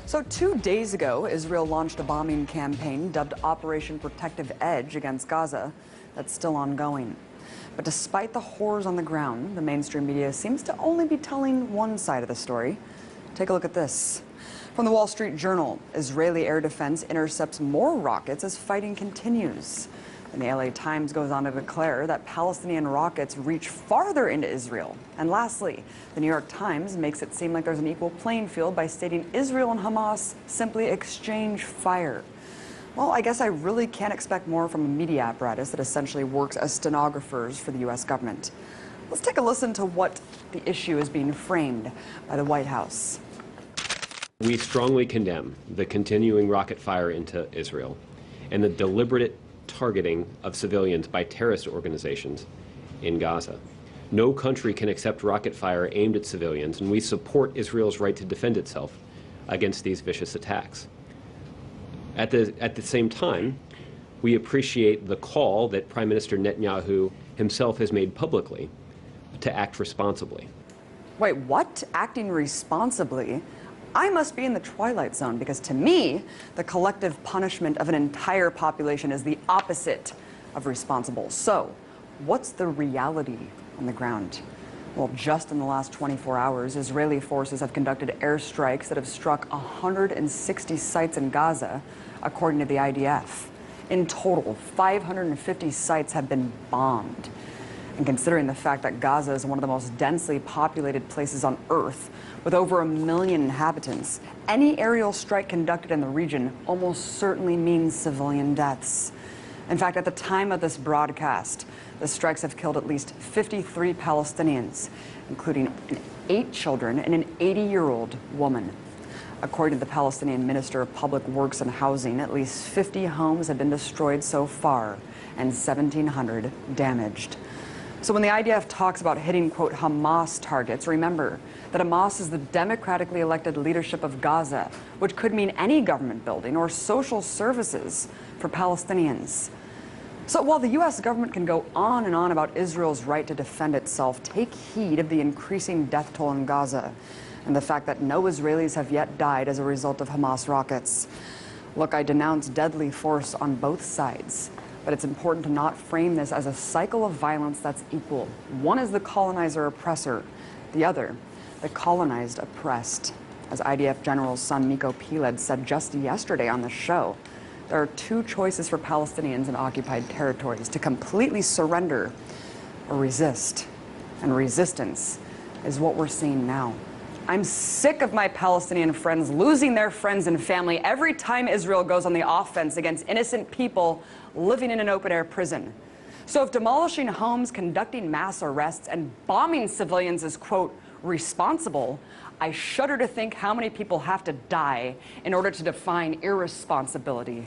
So 2 days ago, Israel launched a bombing campaign dubbed Operation Protective Edge against Gaza that's still ongoing. But despite the horrors on the ground, the mainstream media seems to only be telling one side of the story. Take a look at this. From the Wall Street Journal, Israeli air defense intercepts more rockets as fighting continues. And the LA Times goes on to declare that Palestinian rockets reach farther into Israel. And lastly, the New York Times makes it seem like there's an equal playing field by stating Israel and Hamas simply exchange fire. Well, I guess I really can't expect more from a media apparatus that essentially works as stenographers for the U.S. government. Let's take a listen to what the issue is being framed by the White House. We strongly condemn the continuing rocket fire into Israel and the deliberate targeting of civilians by terrorist organizations in Gaza. No country can accept rocket fire aimed at civilians, and we support Israel's right to defend itself against these vicious attacks. At the same time, we appreciate the call that Prime Minister Netanyahu himself has made publicly to act responsibly. Wait, what? Acting responsibly? I must be in the twilight zone, because to me, the collective punishment of an entire population is the opposite of responsible. So, what's the reality on the ground? Well, just in the last 24 hours, Israeli forces have conducted airstrikes that have struck 160 sites in Gaza, according to the IDF. In total, 550 sites have been bombed. And considering the fact that Gaza is one of the most densely populated places on Earth, with over 1 million inhabitants, any aerial strike conducted in the region almost certainly means civilian deaths. In fact, at the time of this broadcast, the strikes have killed at least 53 Palestinians, including 8 children and an 80-year-old woman. According to the Palestinian Minister of Public Works and Housing, at least 50 homes have been destroyed so far and 1,700 damaged. So when the IDF talks about hitting, quote, Hamas targets, remember that Hamas is the democratically elected leadership of Gaza, which could mean any government building or social services for Palestinians. So while the U.S. government can go on and on about Israel's right to defend itself, take heed of the increasing death toll in Gaza and the fact that no Israelis have yet died as a result of Hamas rockets. Look, I denounce deadly force on both sides. But it's important to not frame this as a cycle of violence that's equal. One is the colonizer-oppressor, the other, the colonized oppressed. As IDF General's son Miko Piled said just yesterday on the show, there are 2 choices for Palestinians in occupied territories: to completely surrender or resist. And resistance is what we're seeing now. I'm sick of my Palestinian friends losing their friends and family every time Israel goes on the offense against innocent people living in an open-air prison. So if demolishing homes, conducting mass arrests, and bombing civilians is, quote, responsible, I shudder to think how many people have to die in order to define irresponsibility.